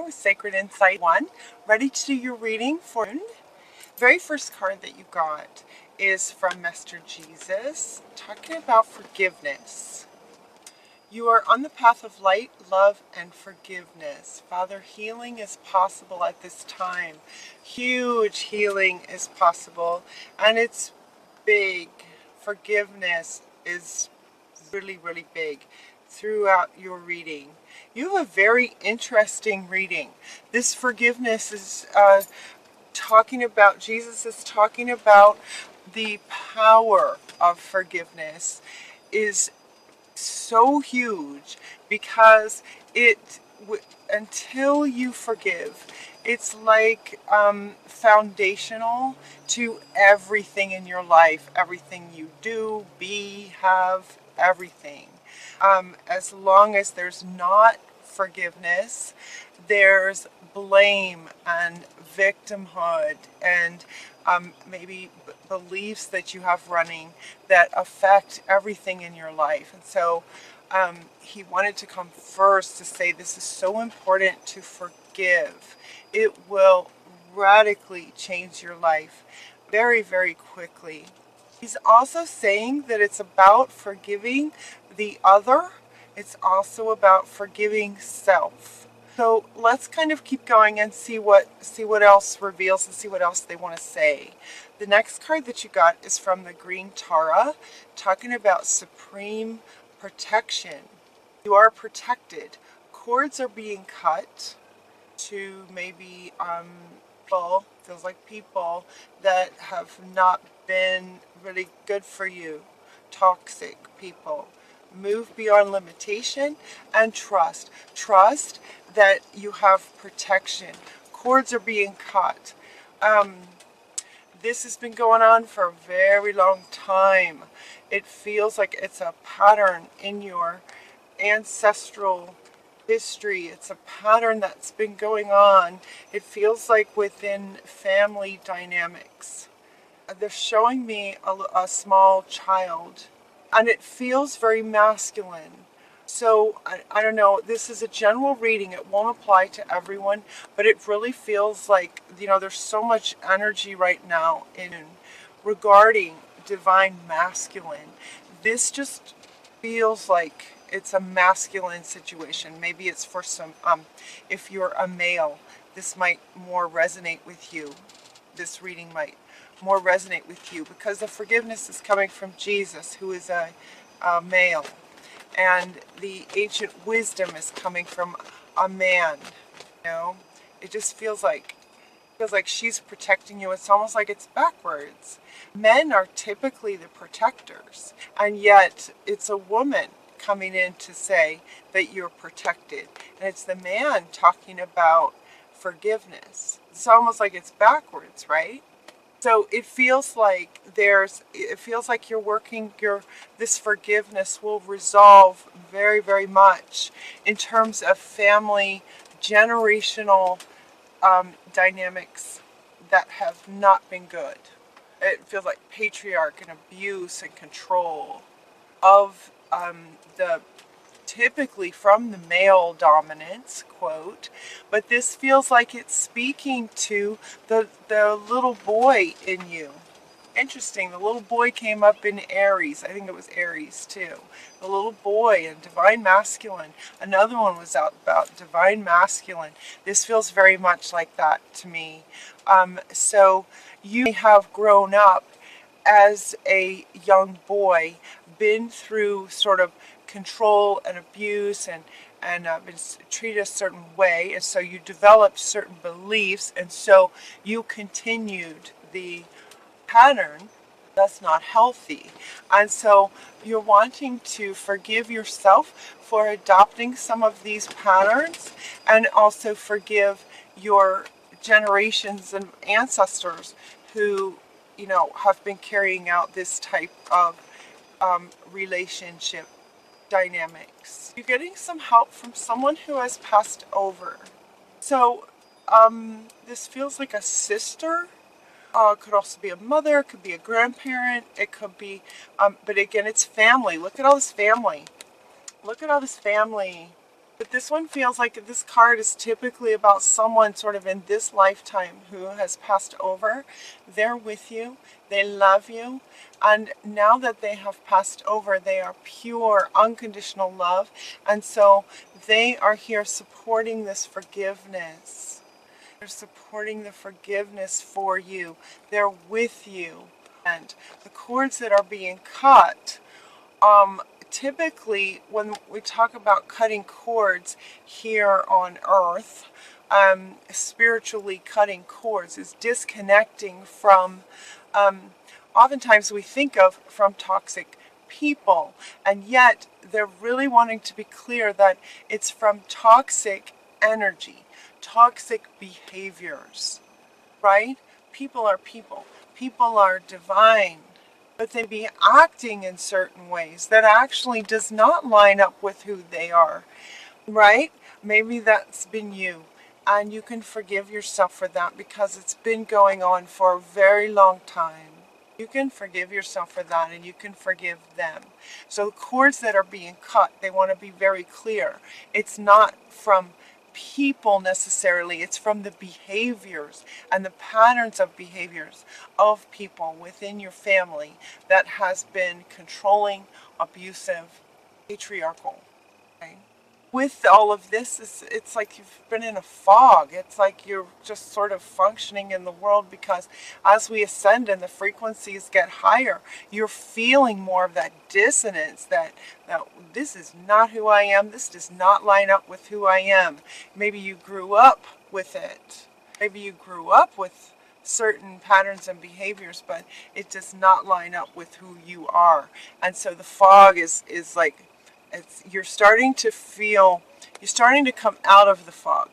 with Sacred Insight 1, ready to do your reading for the very first card that you got is from Master Jesus, talking about forgiveness. You are on the path of light, love, and forgiveness. Father, healing is possible at this time. Huge healing is possible, and it's big. Forgiveness is really, really big throughout your reading. You have a very interesting reading. This forgiveness is talking about, Jesus is talking about the power of forgiveness is so huge because until you forgive, it's like foundational to everything in your life, everything you do, be, have, everything. As long as there's not forgiveness, there's blame and victimhood and maybe beliefs that you have running that affect everything in your life. And so he wanted to come first to say this is so important to forgive. It will radically change your life very, very quickly. He's also saying that it's about forgiving the other. It's also about forgiving self. So let's kind of keep going and see what else reveals and see what else they want to say. The next card that you got is from the Green Tara, talking about supreme protection. You are protected. Cords are being cut to maybe feels like people that have not been really good for you, toxic people. Move beyond limitation and trust. Trust that you have protection. Cords are being cut. This has been going on for a very long time. It feels like it's a pattern in your ancestral history. It's a pattern that's been going on. It feels like within family dynamics. They're showing me a small child, and it feels very masculine. So I don't know, this is a general reading. It won't apply to everyone, but it really feels like, there's so much energy right now regarding divine masculine. This just feels like it's a masculine situation. Maybe it's for some, if you're a male, this might more resonate with you. This reading might more resonate with you because the forgiveness is coming from Jesus, who is a male. And the ancient wisdom is coming from a man. It just feels like she's protecting you. It's almost like it's backwards. Men are typically the protectors, and yet it's a woman coming in to say that you're protected, and it's the man talking about forgiveness. It's almost like it's backwards, right? So it feels like you're working, this forgiveness will resolve very, very much in terms of family, generational dynamics that have not been good. It feels like patriarch and abuse and control of typically from the male dominance, quote, but this feels like it's speaking to the little boy in you. Interesting, the little boy came up in Aries. I think it was Aries too. The little boy and divine masculine. Another one was out about divine masculine. This feels very much like that to me. So you have grown up as a young boy, been through sort of control and abuse and been treated a certain way, and so you developed certain beliefs, and so you continued the pattern that's not healthy. And so you're wanting to forgive yourself for adopting some of these patterns, and also forgive your generations and ancestors who have been carrying out this type of relationship dynamics. You're getting some help from someone who has passed over. So this feels like a sister. It could also be a mother, it could be a grandparent, it could be, but again, it's family. Look at all this family. Look at all this family But this one feels like this card is typically about someone sort of in this lifetime who has passed over. They're with you, they love you, and now that they have passed over, they are pure, unconditional love, and so they are here supporting this forgiveness. They're supporting the forgiveness for you. They're with you. And the cords that are being cut, typically when we talk about cutting cords here on earth, spiritually cutting cords is disconnecting from, oftentimes we think of from toxic people, and yet they're really wanting to be clear that it's from toxic energy, toxic behaviors, right? People are people. People are divine, but they be acting in certain ways that actually does not line up with who they are, right? Maybe that's been you, and you can forgive yourself for that because it's been going on for a very long time. You can forgive yourself for that, and you can forgive them. So the cords that are being cut, they want to be very clear. It's not from people necessarily, it's from the behaviors and the patterns of behaviors of people within your family that has been controlling, abusive, patriarchal. Okay? With all of this, it's like you've been in a fog. It's like you're just sort of functioning in the world, because as we ascend and the frequencies get higher, you're feeling more of that dissonance, that this is not who I am, this does not line up with who I am. Maybe you grew up with it. Maybe you grew up with certain patterns and behaviors, but it does not line up with who you are. And so the fog is like, you're starting to come out of the fog.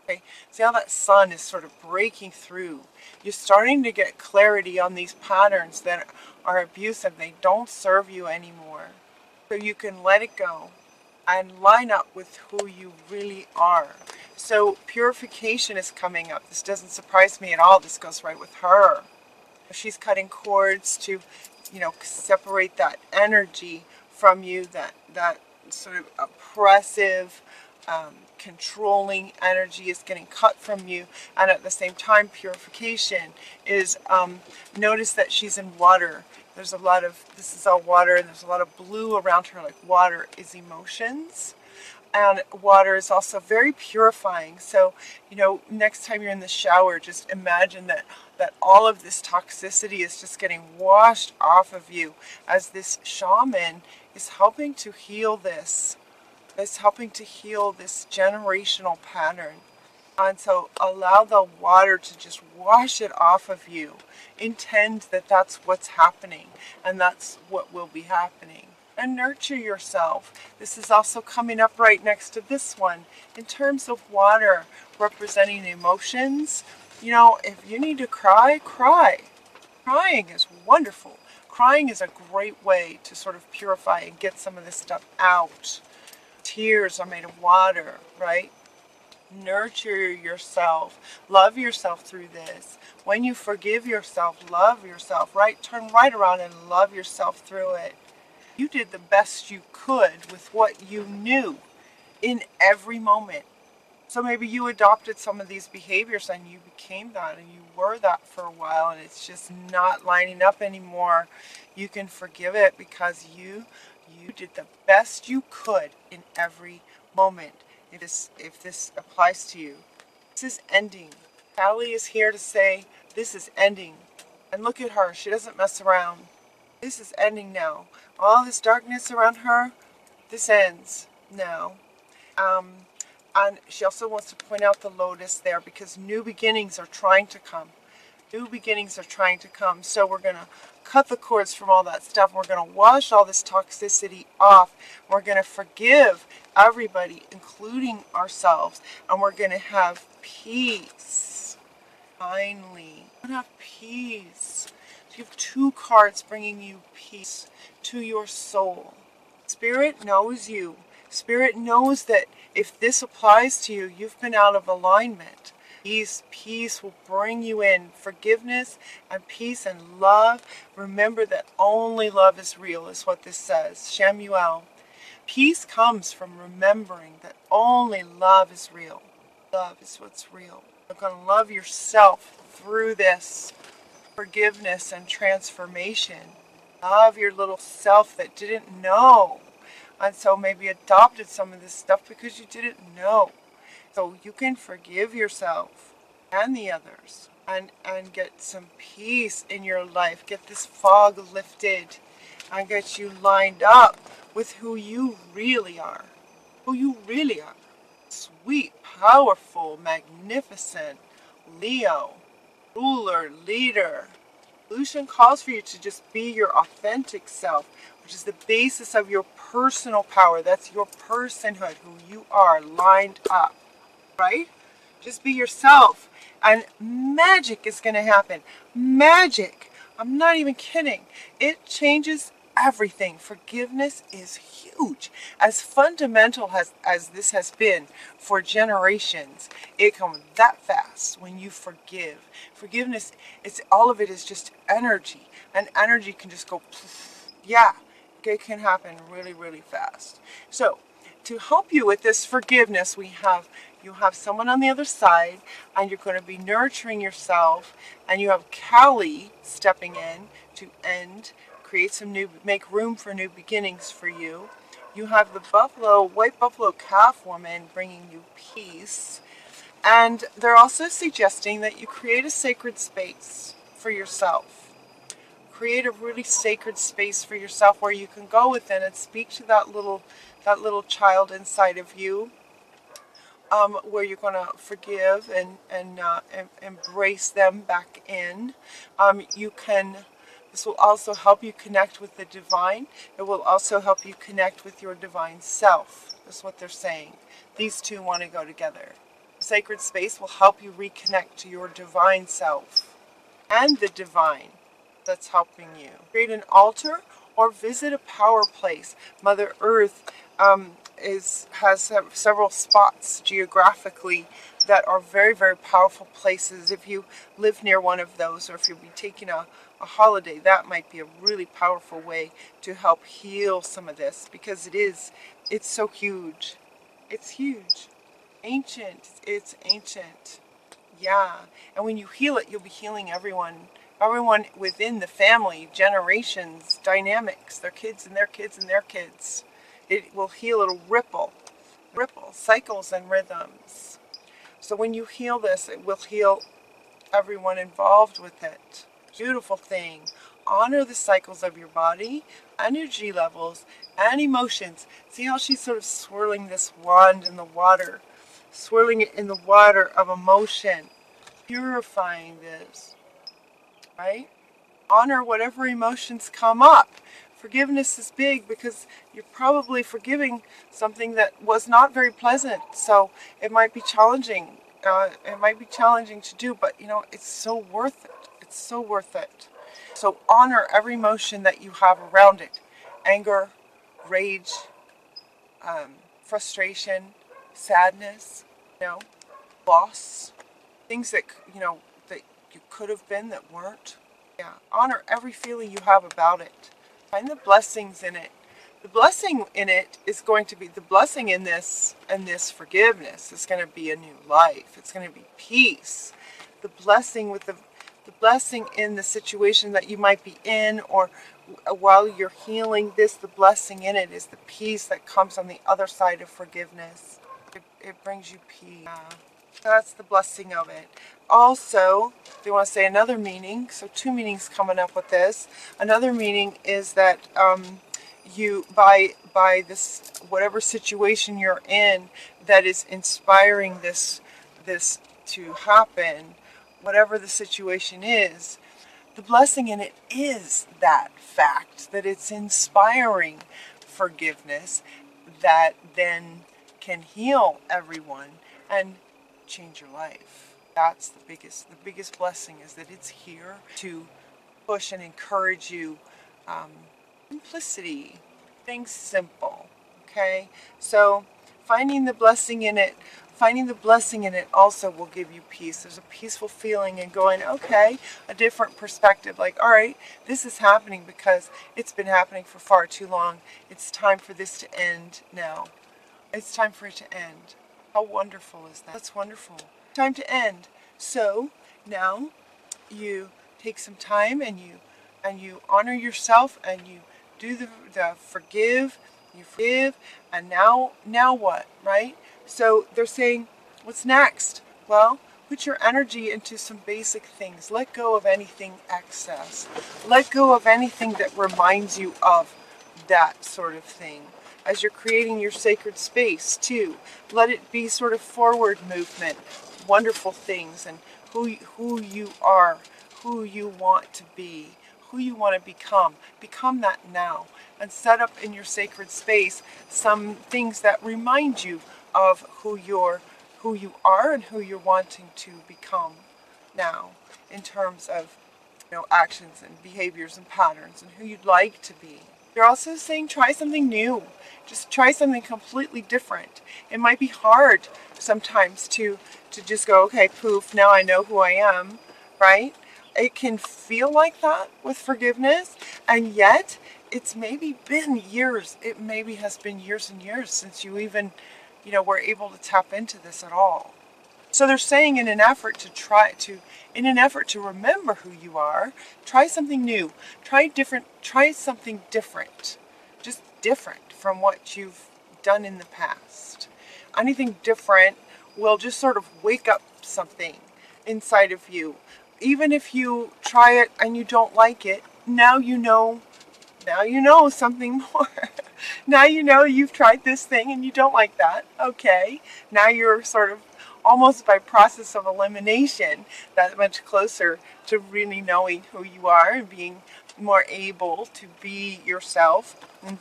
Okay, see how that sun is sort of breaking through. You're starting to get clarity on these patterns that are abusive. They don't serve you anymore. So you can let it go and line up with who you really are. So purification is coming up. This doesn't surprise me at all. This goes right with her. She's cutting cords to, separate that energy from you, that sort of oppressive, controlling energy is getting cut from you. And at the same time, purification is, notice that she's in water. This is all water, and there's a lot of blue around her, like water is emotions. And water is also very purifying. So, next time you're in the shower, just imagine that all of this toxicity is just getting washed off of you as this shaman is helping to heal this. It's helping to heal this generational pattern. And so allow the water to just wash it off of you. Intend that that's what's happening, and that's what will be happening. And nurture yourself. This is also coming up right next to this one. In terms of water representing emotions, if you need to cry, cry. Crying is wonderful. Crying is a great way to sort of purify and get some of this stuff out. Tears are made of water, right? Nurture yourself. Love yourself through this. When you forgive yourself, love yourself, right? Turn right around and love yourself through it. You did the best you could with what you knew in every moment. So maybe you adopted some of these behaviors and you became that, and you were that for a while, and it's just not lining up anymore. You can forgive it because you did the best you could in every moment. If this applies to you, this is ending. Callie is here to say this is ending. And look at her, she doesn't mess around. This is ending now. All this darkness around her, this ends now. And she also wants to point out the lotus there, because new beginnings are trying to come. New beginnings are trying to come. So we're going to cut the cords from all that stuff. We're going to wash all this toxicity off. We're going to forgive everybody, including ourselves. And we're going to have peace. Finally, we're going to have peace. So you have two cards bringing you peace to your soul. Spirit knows you. Spirit knows that if this applies to you, you've been out of alignment. Peace will bring you in. Forgiveness and peace and love. Remember that only love is real, is what this says. Shamuel. Peace comes from remembering that only love is real. Love is what's real. You're going to love yourself through this forgiveness and transformation. Love your little self that didn't know. And so maybe adopted some of this stuff because you didn't know. So you can forgive yourself and the others and get some peace in your life. Get this fog lifted and get you lined up with who you really are. Who you really are. Sweet, powerful, magnificent Leo, ruler, leader. Evolution calls for you to just be your authentic self, which is the basis of your personal power. That's your personhood, who you are, lined up, right? Just be yourself, and magic is going to happen. Magic. I'm not even kidding. It changes everything. Forgiveness is huge. As fundamental as this has been for generations, it comes that fast when you forgive. Forgiveness, all of it is just energy, and energy can just go poof. Yeah, it can happen really, really fast. So to help you with this forgiveness, you have someone on the other side, and you're going to be nurturing yourself, and you have Callie stepping in to make room for new beginnings for you. You have the white buffalo calf woman bringing you peace, and they're also suggesting that you create a sacred space for yourself. Create a really sacred space for yourself where you can go within and speak to that little child inside of you, where you're going to forgive and embrace them back in. This will also help you connect with the divine. It will also help you connect with your divine self. That's what they're saying. These two want to go together. The sacred space will help you reconnect to your divine self and the divine that's helping you. Create an altar or visit a power place. Mother Earth has several spots geographically that are very, very powerful places. If you live near one of those, or if you'll be taking a holiday, that might be a really powerful way to help heal some of this, because it's so huge. It's huge. Ancient. It's ancient. Yeah. And when you heal it, you'll be healing everyone within the family, generations, dynamics, their kids and their kids and their kids. It will heal, it'll ripple, cycles and rhythms. So when you heal this, it will heal everyone involved with it. Beautiful thing. Honor the cycles of your body, energy levels, and emotions. See how she's sort of swirling this wand in the water, swirling it in the water of emotion, purifying this, right? Honor whatever emotions come up. Forgiveness is big because you're probably forgiving something that was not very pleasant. So it might be challenging. It might be challenging to do, but it's so worth it. It's so worth it. So honor every emotion that you have around it. Anger, rage, frustration, sadness, loss, things that you could have been that weren't. Yeah, honor every feeling you have about it. Find the blessings in it. The blessing in it is going to be the blessing in this forgiveness. It's going to be a new life. It's going to be peace. The blessing in the situation that you might be in, or while you're healing this, the blessing in it is the peace that comes on the other side of forgiveness. It brings you peace. That's the blessing of it. Also, they want to say another meaning. So 2 meanings coming up with this. Another meaning is that you by this whatever situation you're in that is inspiring this to happen, whatever the situation is, the blessing in it is that fact that it's inspiring forgiveness that then can heal everyone and change your life. That's the biggest blessing, is that it's here to push and encourage you. Simplicity, things simple. Okay, so Finding the blessing in it. Finding the blessing in it also will give you peace. There's a peaceful feeling and going, okay, a different perspective. Like, all right, this is happening because it's been happening for far too long. It's time for this to end now. It's time for it to end. How wonderful is that? That's wonderful. Time to end. So now you take some time and you honor yourself and you do the forgive. You forgive, and now what, right? So they're saying, what's next? Well, put your energy into some basic things. Let go of anything excess. Let go of anything that reminds you of that sort of thing. As you're creating your sacred space too, let it be sort of forward movement, wonderful things, and who you are, who you want to be, who you want to become. Become that now, and set up in your sacred space some things that remind you of who you are and who you're wanting to become now, in terms of actions and behaviors and patterns and who you'd like to be. They're also saying try something new. Just try something completely different. It might be hard sometimes to just go, okay, poof, now I know who I am, right? It can feel like that with forgiveness, and yet it's maybe been years. It maybe has been years and years since you even, were able to tap into this at all. So they're saying in an effort to remember who you are, try something new, try something different, just different from what you've done in the past. Anything different will just sort of wake up something inside of you. Even if you try it and you don't like it, now you know something more. Now you've tried this thing and you don't like that. Okay, now you're sort of almost by process of elimination that much closer to really knowing who you are and being more able to be yourself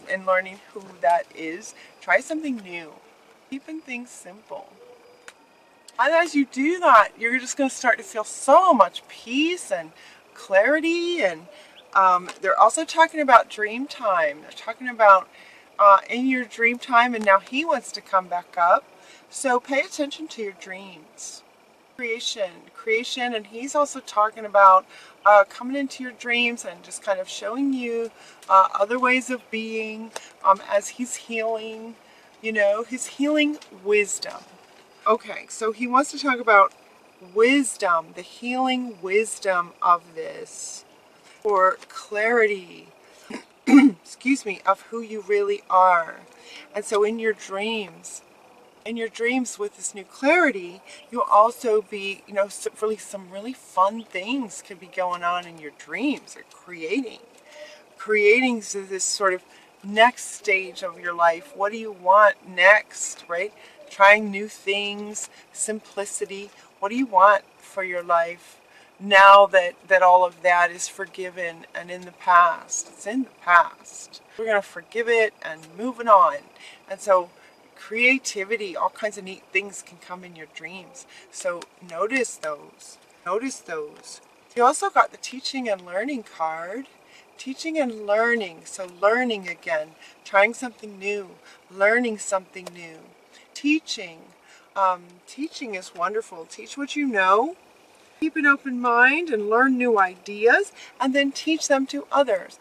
and learning who that is. Try something new. Keeping things simple. And as you do that, you're just going to start to feel so much peace and clarity. And they're also talking about dream time. They're talking about in your dream time, and now he wants to come back up. So pay attention to your dreams. Creation, and he's also talking about coming into your dreams and just kind of showing you other ways of being as he's healing, his healing wisdom. Okay, so he wants to talk about wisdom, the healing wisdom of this, for clarity, excuse me, of who you really are. And so in your dreams with this new clarity, you'll also be, some really fun things could be going on in your dreams, or creating this sort of next stage of your life. What do you want next, right? Trying new things, simplicity. What do you want for your life now that all of that is forgiven and in the past? It's in the past. We're going to forgive it and moving on. And so creativity, all kinds of neat things can come in your dreams. So notice those. You also got the teaching and learning card. Teaching and learning. So learning again. Trying something new. Learning something new. Teaching. Teaching is wonderful. Teach what you know. Keep an open mind and learn new ideas, and then teach them to others.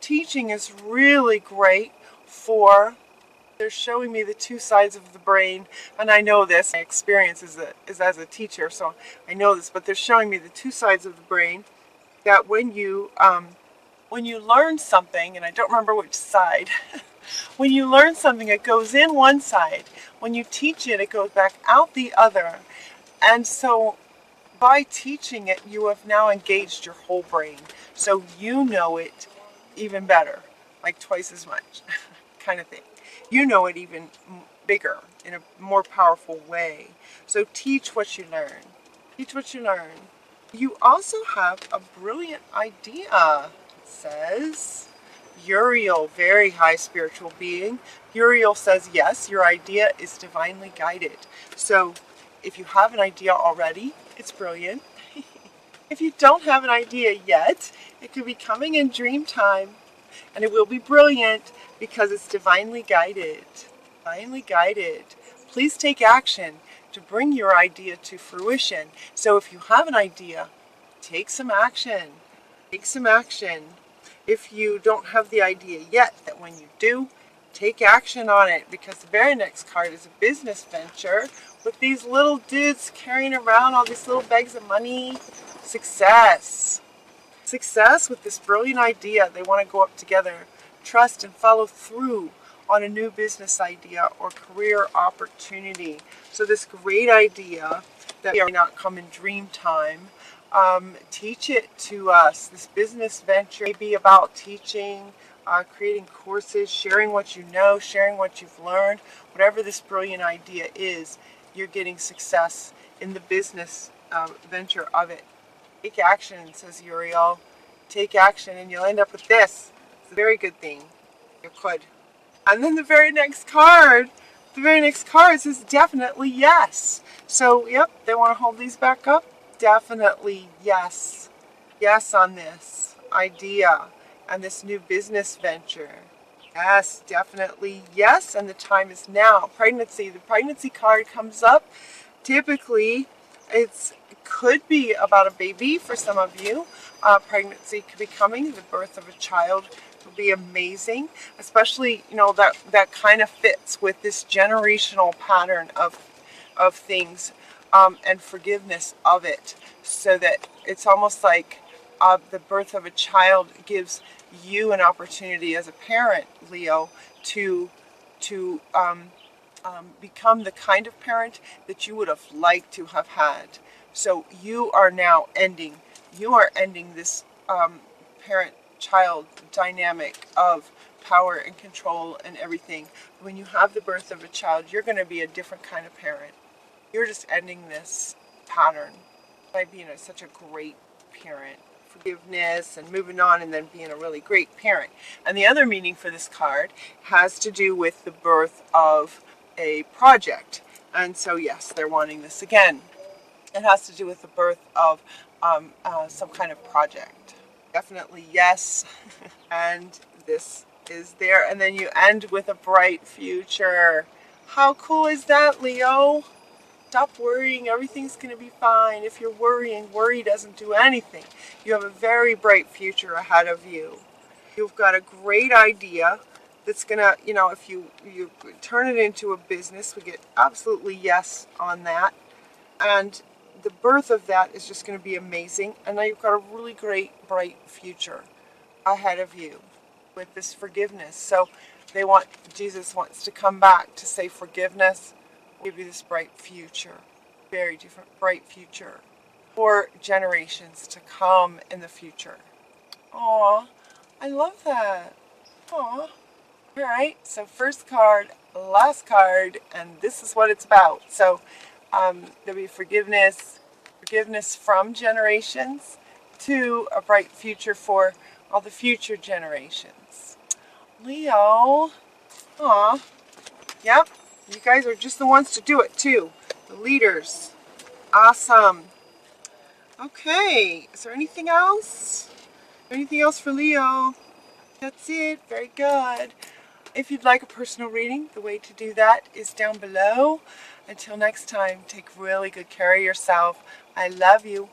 Teaching is really great for, they're showing me the two sides of the brain, and I know this. My experience is as a teacher, so I know this, but they're showing me the two sides of the brain, that when you learn something, and I don't remember which side, when you learn something, it goes in one side. When you teach it, it goes back out the other. And so by teaching it, you have now engaged your whole brain. So you know it even better, like twice as much kind of thing. You know it even bigger, in a more powerful way. So teach what you learn. Teach what you learn. You also have a brilliant idea. It says, Uriel, very high spiritual being. Uriel says, yes, your idea is divinely guided. So if you have an idea already, it's brilliant. If you don't have an idea yet, it could be coming in dream time, and it will be brilliant because it's divinely guided. divinely guided. Please take action to bring your idea to fruition. So if you have an idea, take some action. Take some action. If you don't have the idea yet, that when you do, take action on it, because the very next card is a business venture with these little dudes carrying around all these little bags of money. Success. Success with this brilliant idea. They want to go up together, trust and follow through on a new business idea or career opportunity. So this great idea that may not come in dream time, teach it to us. This business venture may be about teaching, creating courses, sharing what you know, sharing what you've learned. Whatever this brilliant idea is, you're getting success in the business venture of it. Take action, says Uriel. Take action and you'll end up with this. It's a very good thing. You could. And then the very next card says definitely yes. So, yep, they want to hold these back up. Definitely yes. Yes on this idea and this new business venture. Yes, definitely yes, and the time is now. Pregnancy. The pregnancy card comes up. Typically, it could be about a baby for some of you. Pregnancy could be coming. The birth of a child would be amazing. Especially, that kind of fits with this generational pattern of things and forgiveness of it. So that it's almost like the birth of a child gives you an opportunity as a parent, Leo, to become the kind of parent that you would have liked to have had. So you are ending this parent-child dynamic of power and control and everything. When you have the birth of a child, you're going to be a different kind of parent. You're just ending this pattern by being such a great parent. Forgiveness and moving on and then being a really great parent. And the other meaning for this card has to do with the birth of a project. And so yes, they're wanting this again. It has to do with the birth of some kind of project. Definitely yes. And this is there. And then you end with a bright future. How cool is that, Leo? Stop worrying. Everything's going to be fine. If you're worrying, worry doesn't do anything. You have a very bright future ahead of you. You've got a great idea that's going to, if you turn it into a business, we get absolutely yes on that. And the birth of that is just going to be amazing. And now you've got a really great, bright future ahead of you with this forgiveness. So Jesus wants to come back to say forgiveness. Give you this bright future, very different bright future for generations to come in the future. Aw, I love that. Aw. All right, so first card, last card, and this is what it's about. So there'll be forgiveness from generations to a bright future for all the future generations. Leo, aw, yep. You guys are just the ones to do it too. The leaders. Awesome. Okay. Is there anything else? Anything else for Leo? That's it. Very good. If you'd like a personal reading, the way to do that is down below. Until next time, take really good care of yourself. I love you.